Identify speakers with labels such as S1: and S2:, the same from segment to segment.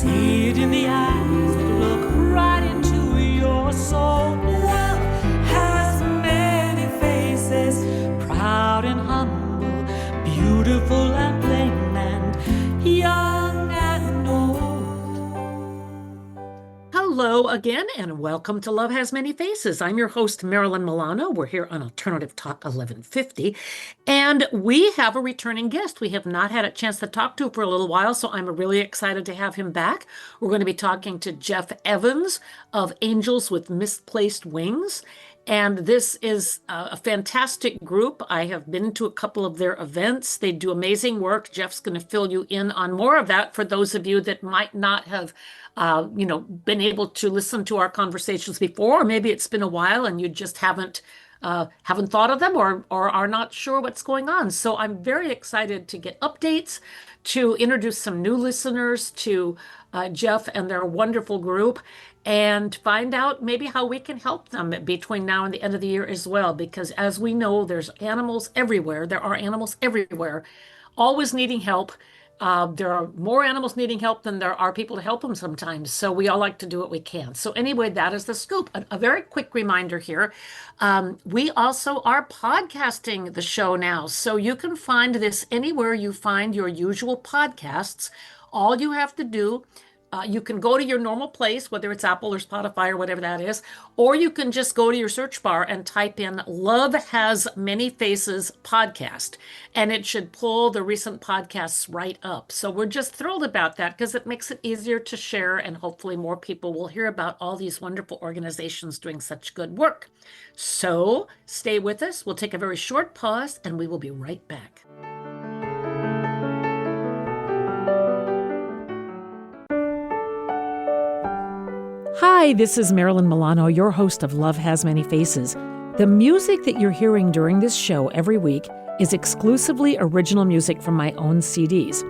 S1: see it in the eyes that look right into your soul. Love has many faces, proud and humble, beautiful and plain, and young and old.
S2: Hello again, and welcome to Love Has Many Faces. I'm your host, Marilyn Milano. We're here on Alternative Talk 1150, and we have a returning guest we have not had a chance to talk to for a little while, so I'm really excited to have him back. We're going to be talking to Jeff Evans of Angels with Misplaced Wings. And this is a fantastic group. I have been to a couple of their events. They do amazing work. Jeff's going to fill you in on more of that for those of you that might not have, been able to listen to our conversations before, or maybe it's been a while and you just haven't thought of them or are not sure what's going on. So I'm very excited to get updates, to introduce some new listeners to Jeff and their wonderful group, and find out maybe how we can help them between now and the end of the year as well. Because as we know, there's animals everywhere. There are animals everywhere, always needing help. There are more animals needing help than there are people to help them sometimes. So we all like to do what we can. So anyway, that is the scoop. A very quick reminder here. We also are podcasting the show now. So you can find this anywhere you find your usual podcasts. All you have to do, you can go to your normal place, whether it's Apple or Spotify or whatever that is, or you can just go to your search bar and type in Love Has Many Faces podcast, and it should pull the recent podcasts right up. So we're just thrilled about that because it makes it easier to share, and hopefully more people will hear about all these wonderful organizations doing such good work. So stay with us. We'll take a very short pause, and we will be right back. Hi, this is Marilyn Milano, your host of Love Has Many Faces. The music that you're hearing during this show every week is exclusively original music from my own CDs.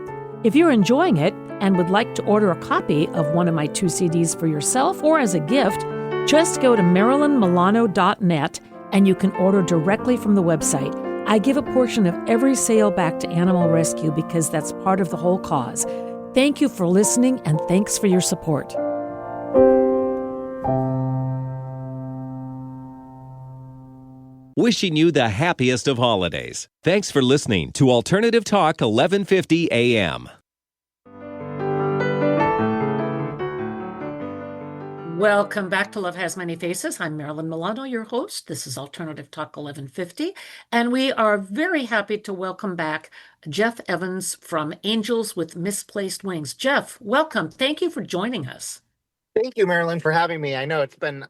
S2: If you're enjoying it and would like to order a copy of one of my 2 CDs for yourself or as a gift, just go to marilynmilano.net and you can order directly from the website. I give a portion of every sale back to animal rescue because that's part of the whole cause. Thank you for listening, and thanks for your support.
S3: Wishing you the happiest of holidays. Thanks for listening to Alternative Talk 1150 AM.
S2: Welcome back to Love Has Many Faces. I'm Marilyn Milano, your host. This is Alternative Talk 1150, and we are very happy to welcome back Jeff Evans from Angels with Misplaced Wings. Jeff, welcome. Thank you for joining us.
S4: Thank you, Marilyn, for having me. I know it's been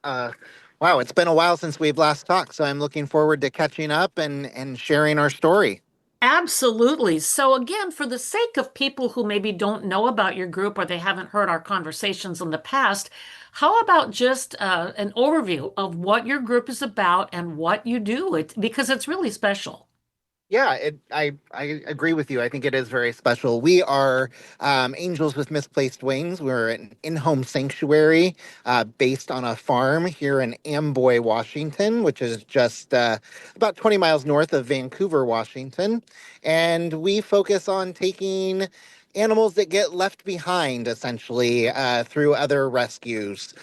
S4: it's been a while since we've last talked, so I'm looking forward to catching up and sharing our story.
S2: Absolutely. So again, for the sake of people who maybe don't know about your group or they haven't heard our conversations in the past, how about just an overview of what your group is about and what you do? Because it's really special.
S4: Yeah, I agree with you. I think it is very special. We are Angels with Misplaced Wings. We're an in-home sanctuary based on a farm here in Amboy, Washington, which is just about 20 miles north of Vancouver, Washington. And we focus on taking animals that get left behind, essentially, through other rescues.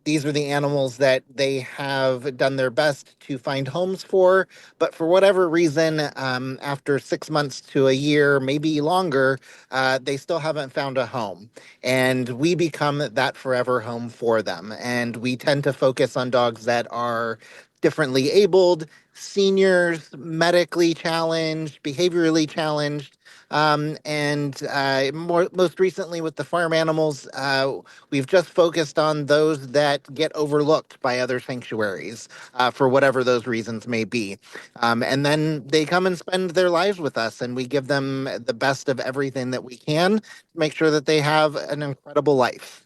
S4: These are the animals that they have done their best to find homes for, but for whatever reason, after 6 months to a year, maybe longer, they still haven't found a home. And we become that forever home for them. And we tend to focus on dogs that are differently abled, seniors, medically challenged, behaviorally challenged. Most recently with the farm animals, we've just focused on those that get overlooked by other sanctuaries for whatever those reasons may be. And then they come and spend their lives with us, and we give them the best of everything that we can to make sure that they have an incredible life.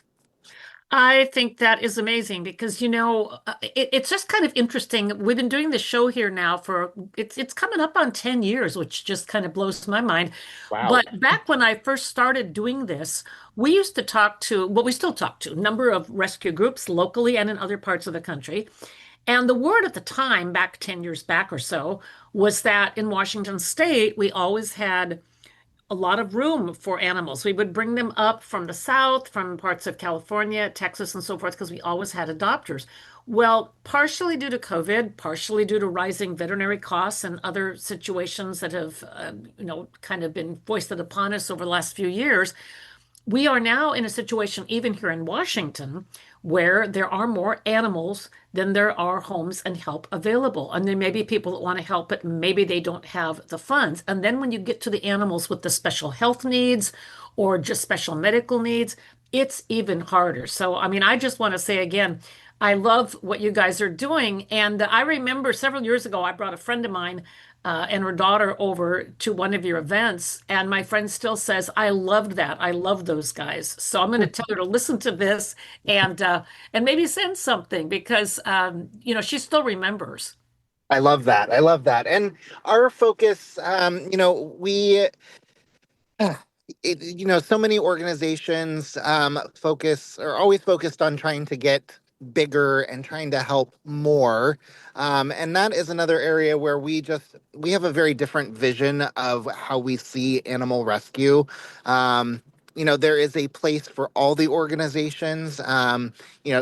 S2: I think that is amazing because, it's just kind of interesting. We've been doing this show here now for, it's coming up on 10 years, which just kind of blows my mind.
S4: Wow.
S2: But back when I first started doing this, we used to talk to, well, we still talk to a number of rescue groups locally and in other parts of the country. And the word at the time, back 10 years back or so, was that in Washington State, we always had a lot of room for animals. We would bring them up from the south, from parts of California, Texas, and so forth, because we always had adopters. Well, partially due to COVID, partially due to rising veterinary costs and other situations that have, kind of been foisted upon us over the last few years, we are now in a situation, even here in Washington, where there are more animals than there are homes and help available. And there may be people that want to help, but maybe they don't have the funds. And then when you get to the animals with the special health needs or just special medical needs, it's even harder. So, I mean, I just want to say again, I love what you guys are doing. And I remember several years ago, I brought a friend of mine and her daughter over to one of your events. And my friend still says, I loved that. I love those guys. So I'm going to tell her to listen to this and maybe send something because, she still remembers.
S4: I love that. I love that. And our focus, so many organizations focus are always focused on trying to get bigger and trying to help more. And that is another area where we have a very different vision of how we see animal rescue. There is a place for all the organizations.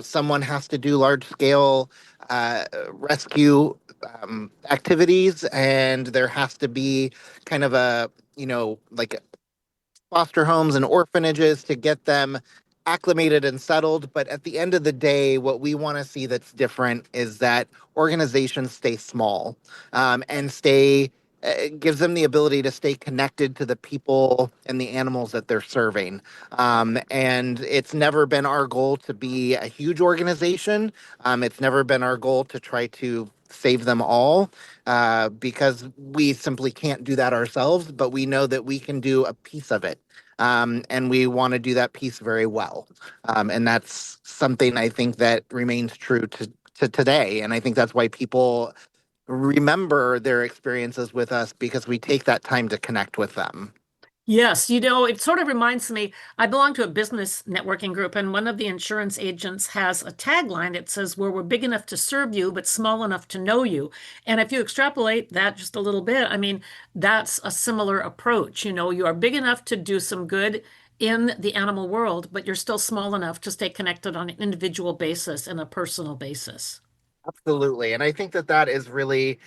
S4: Someone has to do large scale rescue activities, and there has to be kind of like foster homes and orphanages to get them acclimated and settled. But at the end of the day, what we want to see that's different is that organizations stay small and gives them the ability to stay connected to the people and the animals that they're serving. And it's never been our goal to be a huge organization. It's never been our goal to try to save them all because we simply can't do that ourselves, but we know that we can do a piece of it. And we want to do that piece very well. And that's something I think that remains true to today. And I think that's why people remember their experiences with us because we take that time to connect with them.
S2: Yes, it sort of reminds me, I belong to a business networking group, and one of the insurance agents has a tagline that says, where we're big enough to serve you, but small enough to know you. And if you extrapolate that just a little bit, I mean, that's a similar approach. You are big enough to do some good in the animal world, but you're still small enough to stay connected on an individual basis and a personal basis.
S4: Absolutely. And I think that that is really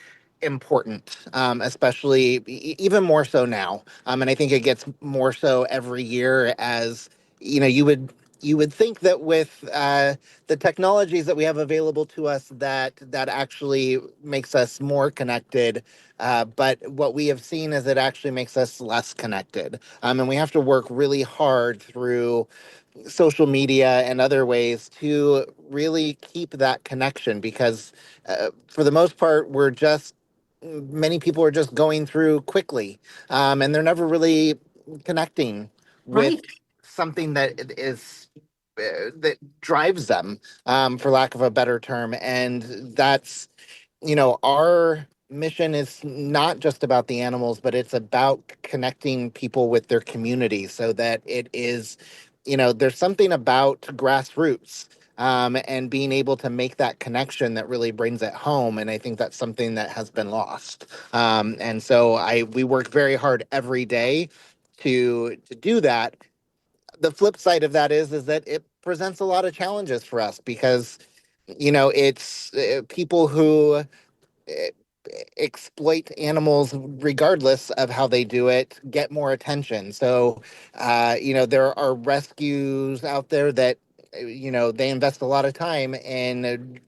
S4: important, especially even more so now. And I think it gets more so every year as, you would think that with the technologies that we have available to us that actually makes us more connected. But what we have seen is it actually makes us less connected. And we have to work really hard through social media and other ways to really keep that connection because for the most part many people are just going through quickly and they're never really connecting with
S2: Right.
S4: something that drives them for lack of a better term. And that's our mission is not just about the animals, but it's about connecting people with their community so that it is, there's something about grassroots and being able to make that connection that really brings it home. And I think that's something that has been lost. And so we work very hard every day to do that. The flip side of that is that it presents a lot of challenges for us because it's people who exploit animals regardless of how they do it get more attention. So there are rescues out there that they invest a lot of time in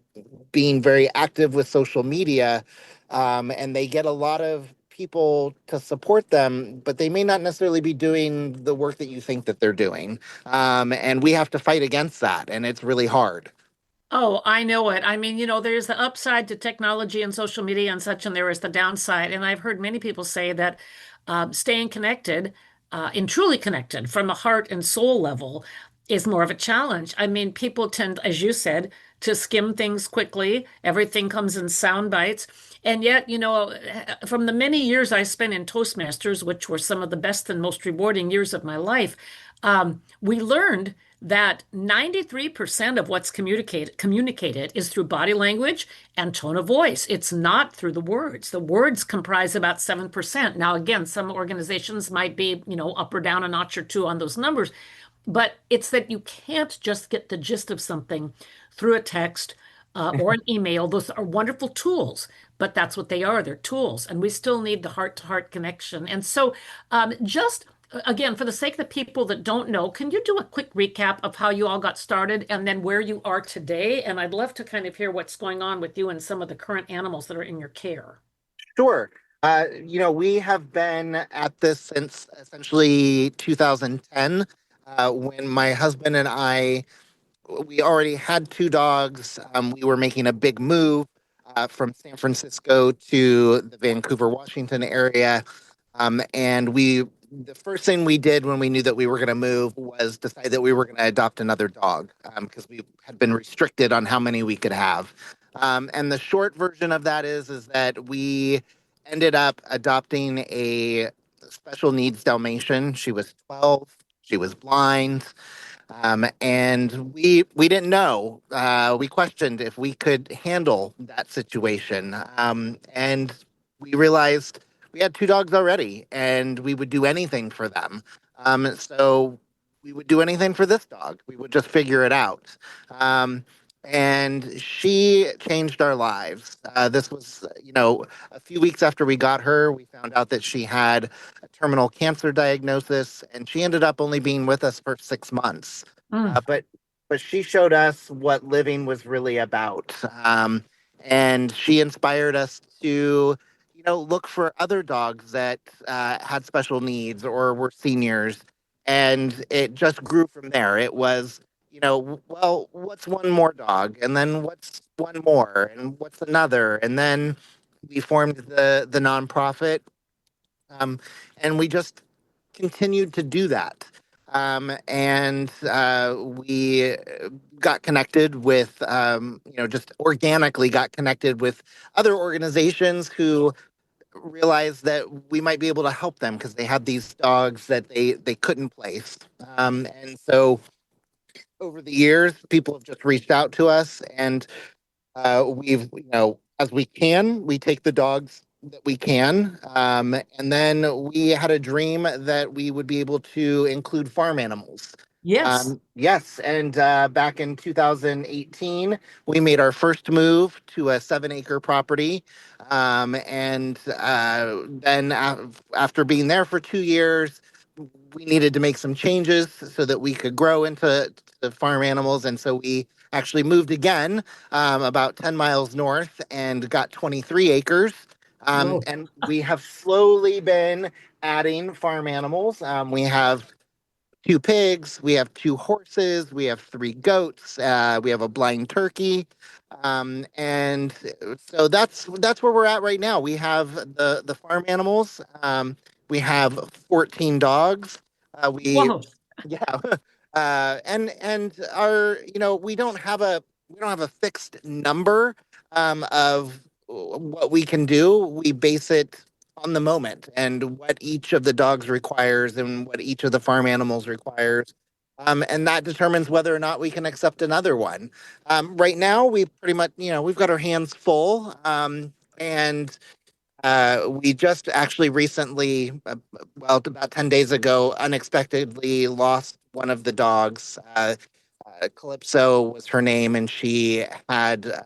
S4: being very active with social media, and they get a lot of people to support them, but they may not necessarily be doing the work that you think that they're doing. And we have to fight against that, and it's really hard.
S2: Oh, I know it. I mean, there's the upside to technology and social media and such, and there is the downside. And I've heard many people say that staying connected and truly connected from a heart and soul level is more of a challenge. I mean, people tend, as you said, to skim things quickly. Everything comes in sound bites. And yet, from the many years I spent in Toastmasters, which were some of the best and most rewarding years of my life, we learned that 93% of what's communicated is through body language and tone of voice. It's not through the words. The words comprise about 7%. Now, again, some organizations might be, up or down a notch or two on those numbers, but it's that you can't just get the gist of something through a text or an email. Those are wonderful tools, but that's what they are. They're tools, and we still need the heart-to-heart connection. And so, just again, for the sake of the people that don't know, can you do a quick recap of how you all got started and then where you are today? And I'd love to kind of hear what's going on with you and some of the current animals that are in your care.
S4: Sure. We have been at this since essentially 2010, when my husband and I, we already had two dogs. We were making a big move from San Francisco to the Vancouver, Washington area. The first thing we did when we knew that we were going to move was decide that we were going to adopt another dog, because we had been restricted on how many we could have. And the short version of that is that we ended up adopting a special needs Dalmatian. She was 12. She was blind. And we didn't know. We questioned if we could handle that situation. And we realized we had two dogs already, and we would do anything for them. So we would do anything for this dog. We would just figure it out. And she changed our lives. This was, a few weeks after we got her, we found out that she had a terminal cancer diagnosis, and she ended up only being with us for 6 months.
S2: Mm.
S4: But she showed us what living was really about, and she inspired us to, look for other dogs that had special needs or were seniors, and it just grew from there. It was, well, what's one more dog, and then what's one more, and what's another, and then we formed the nonprofit, um, and we just continued to do that. And we got connected with, just organically got connected with other organizations who realized that we might be able to help them because they had these dogs that they couldn't place. And so over the years, people have just reached out to us, and as we can, we take the dogs that we can. And then we had a dream that we would be able to include farm animals.
S2: Yes.
S4: Yes. And back in 2018, we made our first move to a 7-acre property. And then after being there for 2 years, we needed to make some changes so that we could grow into the farm animals. And so we actually moved again, about 10 miles north, and got 23 acres.
S2: Whoa.
S4: And we have slowly been adding farm animals. We have two pigs, we have two horses, we have three goats, we have a blind turkey. And so that's where we're at right now. We have the farm animals. We have 14 dogs. We
S2: Whoa.
S4: Yeah. And our, we don't have a fixed number of what we can do. We base it on the moment and what each of the dogs requires and what each of the farm animals requires. And that determines whether or not we can accept another one. Right now, we pretty much, we've got our hands full. And we just actually recently, well, about 10 days ago, unexpectedly lost one of the dogs. Calypso was her name, and she had a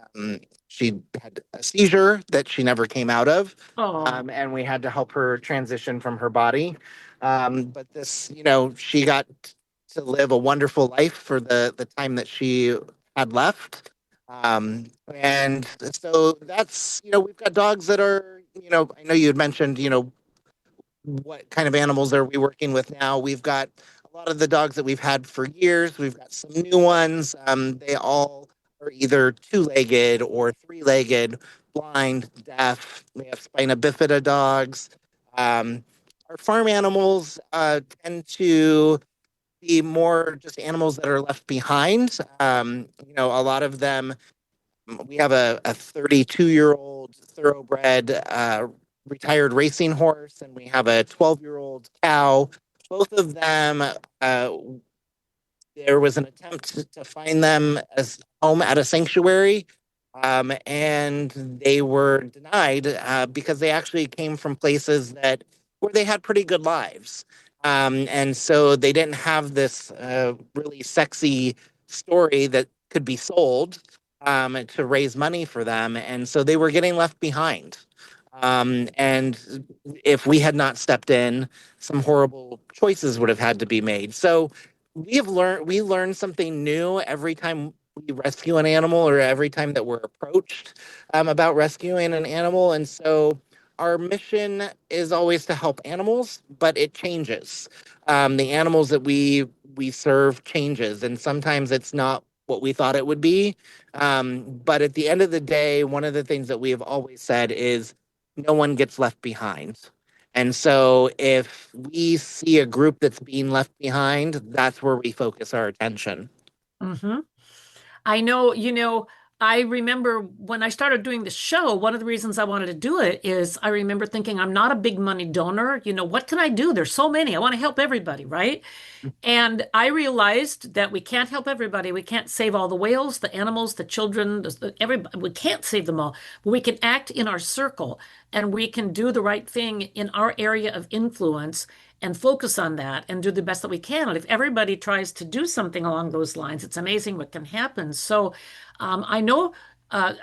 S4: seizure that she never came out of,
S2: Oh,
S4: and we had to help her transition from her body. But she got to live a wonderful life for the time that she had left. And so that's, we've got dogs that are, I know you had mentioned, what kind of animals are we working with now? We've got a lot of the dogs that we've had for years. We've got some new ones. They all are either two-legged or three-legged, blind, deaf. We have spina bifida dogs. Um, our farm animals tend to be more just animals that are left behind. A lot of them, we have a 32-year-old thoroughbred retired racing horse, and we have a 12-year-old cow. Both of them there was an attempt to find them as home at a sanctuary, and they were denied because they actually came from places that where they had pretty good lives, and so they didn't have this really sexy story that could be sold to raise money for them, and so they were getting left behind. And if we had not stepped in, some horrible choices would have had to be made. So we learn something new every time we rescue an animal or every time that we're approached about rescuing an animal. And so our mission is always to help animals, but it changes. The animals that we serve changes, and sometimes it's not what we thought it would be. But at the end of the day, one of the things that we have always said is no one gets left behind. And so if we see a group that's being left behind, that's where we focus our attention.
S2: Hmm. I know, I remember when I started doing the show, one of the reasons I wanted to do it is I remember thinking, I'm not a big money donor. What can I do? There's so many. I want to help everybody, right? And I realized that we can't help everybody. We can't save all the whales, the animals, the children, everybody. We can't save them all. But we can act in our circle and we can do the right thing in our area of influence and focus on that and do the best that we can. And if everybody tries to do something along those lines, it's amazing what can happen. So I know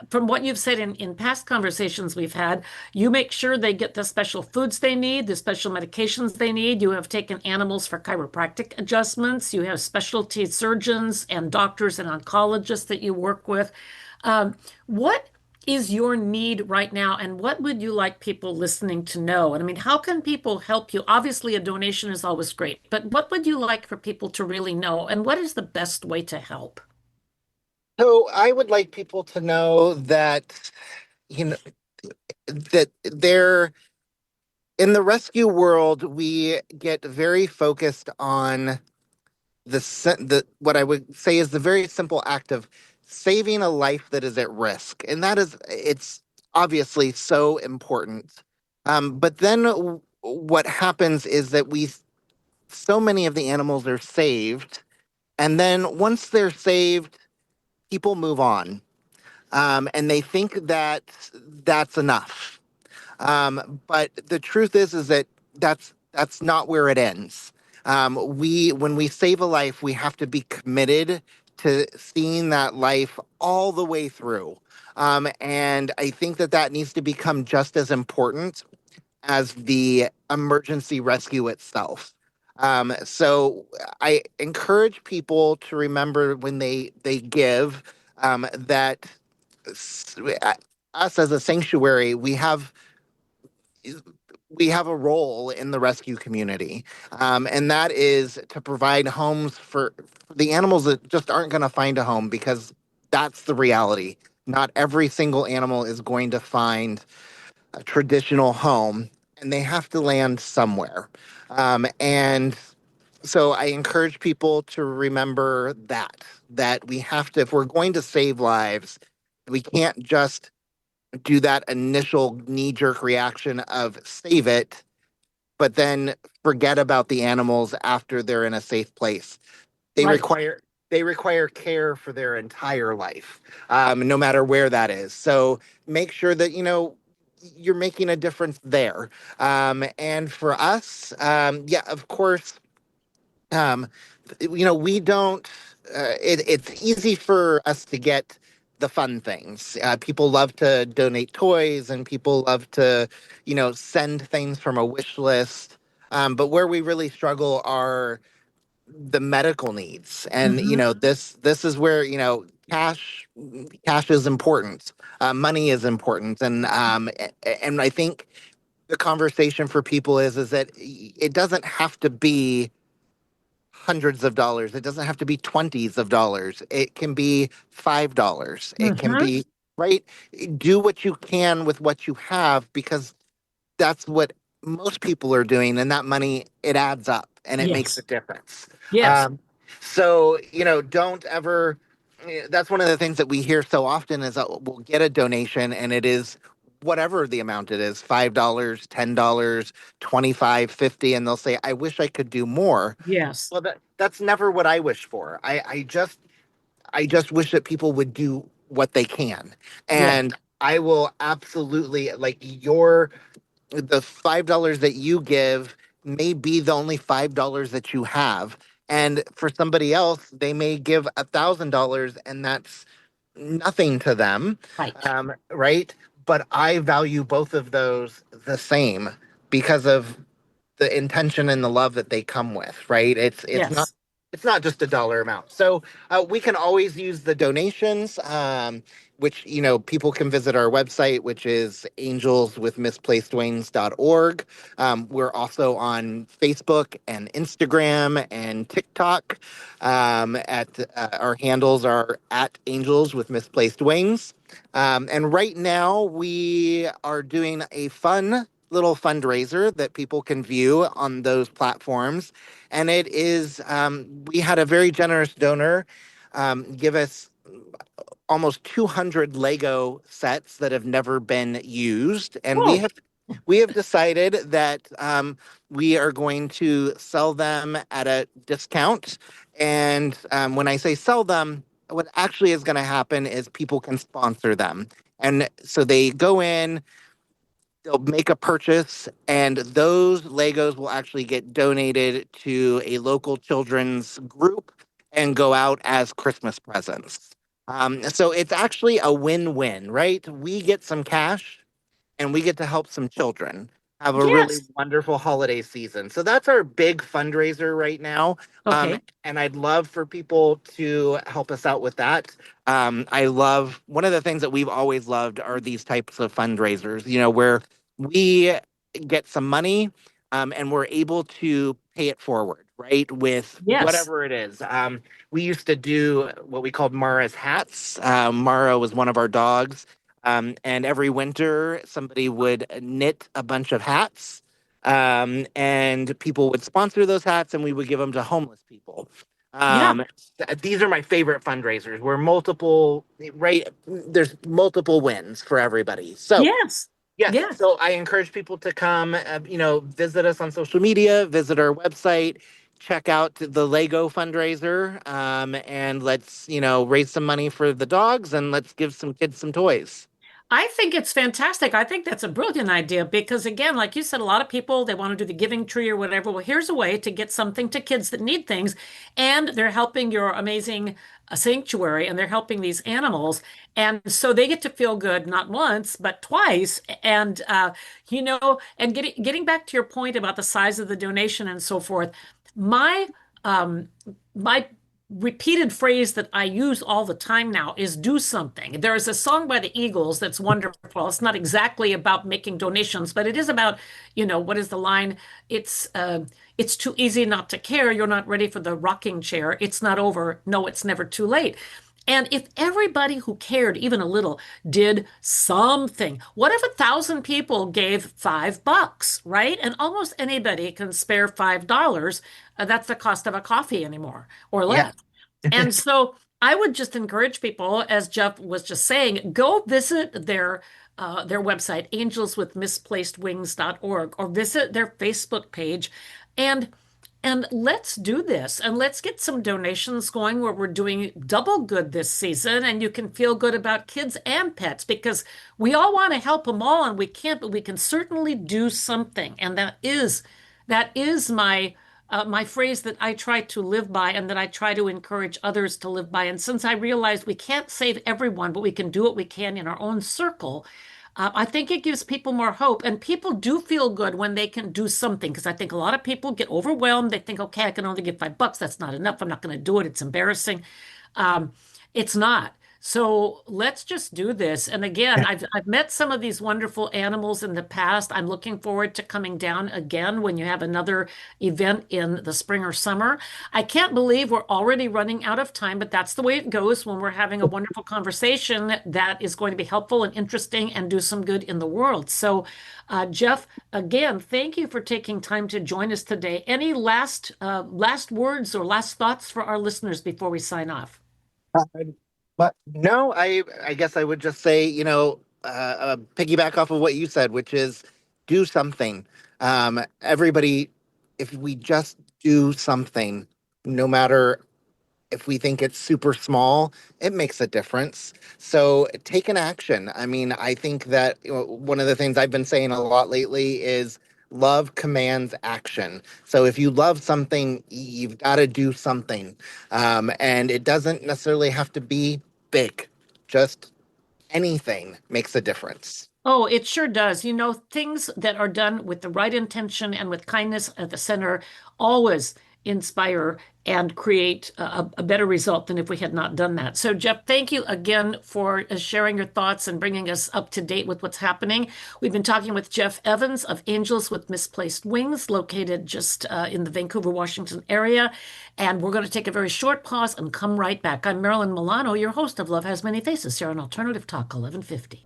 S2: from what you've said in past conversations we've had, you make sure they get the special foods they need, the special medications they need. You have taken animals for chiropractic adjustments. You have specialty surgeons and doctors and oncologists that you work with. What is your need right now, and what would you like people listening to know? And I mean, how can people help you? Obviously, a donation is always great, but what would you like for people to really know, and what is the best way to help?
S4: So I would like people to know that, you know, that they're in the rescue world, we get very focused on the what I would say is the very simple act of saving a life that is at risk, and it's obviously so important. But then what happens is that we so many of the animals are saved, and then once they're saved, people move on, and they think that that's enough. But the truth is that that's not where it ends. We when we save a life, we have to be committed to seeing that life all the way through. And I think that that needs to become just as important as the emergency rescue itself. So I encourage people to remember when they give that us as a sanctuary, we have a role in the rescue community, and that is to provide homes for the animals that just aren't going to find a home because that's the reality. Not every single animal is going to find a traditional home, and they have to land somewhere. And so I encourage people to remember that we have to, if we're going to save lives, we can't just do that initial knee jerk reaction of save it, but then forget about the animals after they're in a safe place. They
S2: Right.
S4: require they require care for their entire life, no matter where that is. So make sure that you're making a difference there. And for us, yeah, of course, um, we don't. It's easy for us to get the fun things. People love to donate toys, and people love to, send things from a wish list. But where we really struggle are the medical needs, and
S2: Hmm.
S4: this is where cash is important. Money is important, and I think the conversation for people is that it doesn't have to be hundreds of dollars. It doesn't have to be twenties of dollars. It can be $5. It can
S2: Hmm.
S4: be right. Do what you can with what you have because that's what most people are doing, and that money it adds up and it makes a
S2: Yes.
S4: difference.
S2: Yes.
S4: So don't ever. That's one of the things that we hear so often is that we'll get a donation and it is whatever the amount it is, $5, $10, 25, 50, and they'll say, I wish I could do more.
S2: Yes.
S4: Well, that's never what I wish for. I just wish that people would do what they can.
S2: Yes.
S4: And I will absolutely, like, your the $5 that you give may be the only $5 that you have. And for somebody else, they may give $1,000 and that's nothing to them.
S2: Right.
S4: Right. But I value both of those the same because of the intention and the love that they come with, right?
S2: Yes.
S4: It's not just a dollar amount. So we can always use the donations, which people can visit our website, which is angelswithmisplacedwings.org. We're also on Facebook and Instagram and TikTok. At our handles are at Angels with Misplaced Wings. And right now we are doing a fun little fundraiser that people can view on those platforms. And it is, we had a very generous donor give us almost 200 Lego sets that have never been used. And we
S2: Oh,
S4: have we have decided that we are going to sell them at a discount. And when I say sell them, what actually is going to happen is people can sponsor them. And so they go in, they'll make a purchase, and those Legos will actually get donated to a local children's group and go out as Christmas presents. So it's actually a win-win, right? We get some cash and we get to help some children have a really
S2: yes.
S4: wonderful holiday season. So that's our big fundraiser right now.
S2: Okay.
S4: And I'd love for people to help us out with that. I love one of the things that we've always loved are these types of fundraisers, where we get some money and we're able to pay it forward, right? With
S2: Yes.
S4: whatever it is. We used to do what we called Mara's hats. Mara was one of our dogs. And every winter, somebody would knit a bunch of hats, and people would sponsor those hats, and we would give them to homeless people.
S2: Yeah.
S4: Um, these are my favorite fundraisers. Where multiple, right? There's multiple wins for everybody. So
S2: Yes.
S4: yes,
S2: Yes.
S4: so I encourage people to come, visit us on social media, visit our website, check out the Lego fundraiser, and let's, raise some money for the dogs and let's give some kids some toys.
S2: I think it's fantastic. I think that's a brilliant idea because, again, like you said, a lot of people they want to do the giving tree or whatever. Well, here's a way to get something to kids that need things, and they're helping your amazing sanctuary, and they're helping these animals, and so they get to feel good not once but twice. And and getting back to your point about the size of the donation and so forth, my um, my repeated phrase that I use all the time now is do something. There is a song by the Eagles that's wonderful. It's not exactly about making donations, but it is about, what is the line? It's too easy not to care. You're not ready for the rocking chair. It's not over. No, it's never too late. And if everybody who cared even a little did something, what if 1,000 people gave $5, right? And almost anybody can spare $5. That's the cost of a coffee anymore or
S4: Yeah.
S2: less. And so I would just encourage people, as Jeff was just saying, go visit their website, angelswithmisplacedwings.org, or visit their Facebook page and let's do this and let's get some donations going where we're doing double good this season and you can feel good about kids and pets because we all want to help them all and we can't, but we can certainly do something. And that is my phrase that I try to live by and that I try to encourage others to live by. And since I realize we can't save everyone, but we can do what we can in our own circle, I think it gives people more hope. And people do feel good when they can do something because I think a lot of people get overwhelmed. They think, okay, I can only give $5. That's not enough. I'm not going to do it. It's embarrassing. Um, it's not. So let's just do this. And again, I've met some of these wonderful animals in the past. I'm looking forward to coming down again when you have another event in the spring or summer. I can't believe we're already running out of time, but that's the way it goes when we're having a wonderful conversation that is going to be helpful and interesting and do some good in the world. So, Jeff, again, thank you for taking time to join us today. Any last words or last thoughts for our listeners before we sign off?
S4: But no, I guess I would just say, piggyback off of what you said, which is do something. Everybody, if we just do something, no matter if we think it's super small, it makes a difference. So take an action. I mean, I think that one of the things I've been saying a lot lately is love commands action. So if you love something, you've got to do something. And it doesn't necessarily have to be big, just anything makes a difference.
S2: Oh, it sure does. You know, things that are done with the right intention and with kindness at the center always inspire and create a better result than if we had not done that. So, Jeff, thank you again for sharing your thoughts and bringing us up to date with what's happening. We've been talking with Jeff Evans of Angels with Misplaced Wings, located just in the Vancouver, Washington area. And we're going to take a very short pause and come right back. I'm Marilyn Milano, your host of Love Has Many Faces here on Alternative Talk 1150.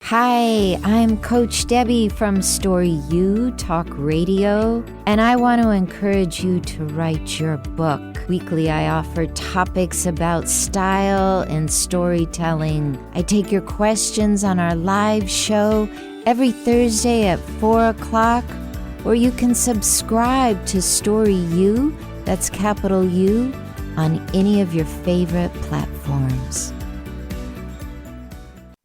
S5: Hi, I'm Coach Debbie from Story U Talk Radio, and I want to encourage you to write your book. Weekly, I offer topics about style and storytelling. I take your questions on our live show every Thursday at 4 o'clock, or you can subscribe to Story U, that's capital U, on any of your favorite platforms.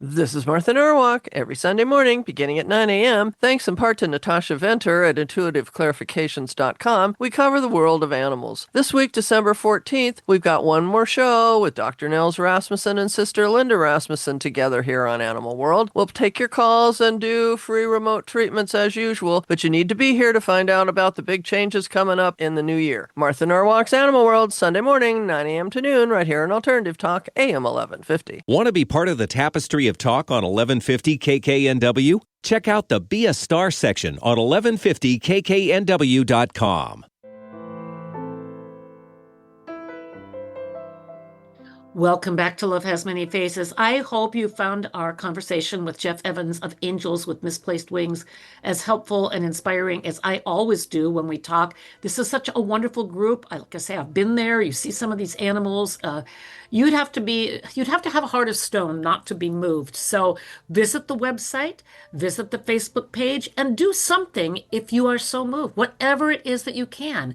S6: This is Martha Norwalk. Every Sunday morning, beginning at 9 a.m., thanks in part to Natasha Venter at intuitiveclarifications.com, we cover the world of animals. This week, December 14th, we've got one more show with Dr. Nels Rasmussen and Sister Linda Rasmussen together here on Animal World. We'll take your calls and do free remote treatments as usual, but you need to be here to find out about the big changes coming up in the new year. Martha Norwalk's Animal World, Sunday morning, 9 a.m. to noon, right here on Alternative Talk, AM 1150.
S3: Want to be part of the tapestry of talk on 1150 KKNW? Check out the Be a Star section on 1150kknw.com.
S2: Welcome back to Love Has Many Faces. I hope you found our conversation with Jeff Evans of Angels with Misplaced Wings as helpful and inspiring as I always do when we talk. This is such a wonderful group. Like I say, I've been there. You see some of these animals. You'd have to have a heart of stone not to be moved. So visit the website, visit the Facebook page, and do something if you are so moved, whatever it is that you can.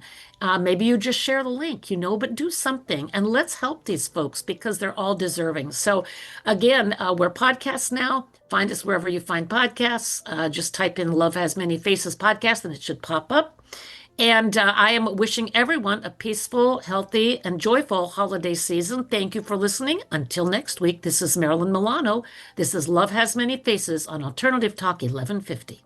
S2: Maybe you just share the link, but do something and let's help these folks because they're all deserving. So again, we're podcasts now. Find us wherever you find podcasts. Just type in Love Has Many Faces podcast and it should pop up. And I am wishing everyone a peaceful, healthy, and joyful holiday season. Thank you for listening. Until next week, this is Marilyn Milano. This is Love Has Many Faces on Alternative Talk 1150.